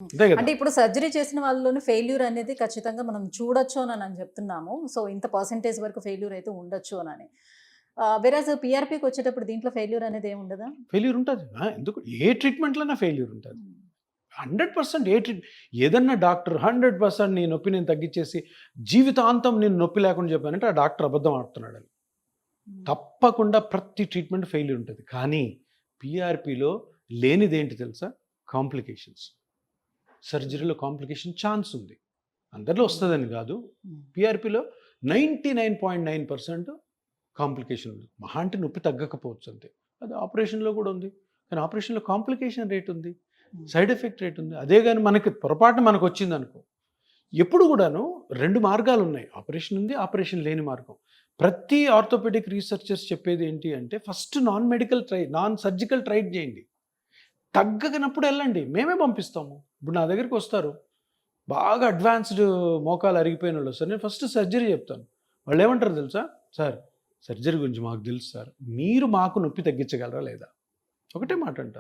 అంతే కదా. అంటే ఇప్పుడు సర్జరీ చేసిన వాళ్ళలోని ఫెయిల్యూర్ అనేది ఖచ్చితంగా మనం చూడొచ్చు అని చెప్తున్నాము. సో, ఇంత పర్సెంటేజ్ వరకు ఫెయిల్యూర్ అయితే ఉండొచ్చు అని. వెరాజ్ పీఆర్‌పీకి వచ్చేటప్పుడు దీంట్లో ఫెయిల్యూర్ అనేది ఏమి ఉండదా? ఫెయిల్యూర్ ఉంటుంది. ఎందుకు ఏ ట్రీట్మెంట్‌లోనా ఫెయిల్యూర్ ఉంటుంది. హ్మ్. 100% ఏదన్నా డాక్టర్ 100% నీ నొప్పి నేను తగ్గించేసి జీవితాంతం నేను నొప్పి లేకుండా చెప్పానంటే ఆ డాక్టర్ అబద్ధం ఆడుతున్నాడని. హ్మ్. తప్పకుండా ప్రతి ట్రీట్మెంట్ ఫెయిల్యూర్ ఉంటుంది. కానీ పీఆర్‌పీలో లేనిదేంటి తెలుసా? కాంప్లికేషన్స్. సర్జరీలో కాంప్లికేషన్ ఛాన్స్ ఉంది. అందరిలో వస్తుందని కాదు. హ్మ్. పీఆర్‌పీలో 99.9% కాంప్లికేషన్ ఉంది. మహా అంటే నొప్పి తగ్గకపోవచ్చు అంతే. అది ఆపరేషన్‌లో కూడా ఉంది. కానీ ఆపరేషన్‌లో కాంప్లికేషన్ రేట్ ఉంది. సైడ్ ఎఫెక్ట్ రేట్ ఉంది. అదే గాని మనకి పొరపాటున మనకొచ్చిందనుకో, ఎప్పుడు కూడాను 2 మార్గాలు ఉన్నాయి. ఆపరేషన్ ఉంది, ఆపరేషన్ లేని మార్గం. ప్రతి ఆర్థోపెడిక్ రీసెర్చర్స్ చెప్పేది ఏంటి అంటే ఫస్ట్ నాన్ సర్జికల్ ట్రై చేయండి. తగ్గనప్పుడు వెళ్ళండి. మేమే పంపిస్తాము. ఇప్పుడు నా దగ్గరికి వస్తారు. బాగా అడ్వాన్స్డ్ మోకాలు అరిగిపోయినోళ్ళు వస్తారు. నేను ఫస్ట్ సర్జరీ చెప్తాను. వాళ్ళు ఏమంటారో తెలుసా? సార్ సర్జరీ గురించి మాకు తెలుసు సార్. మీరు మాకు నొప్పి తగ్గించగలరా లేదా? ఒకటే మాట అంటారు.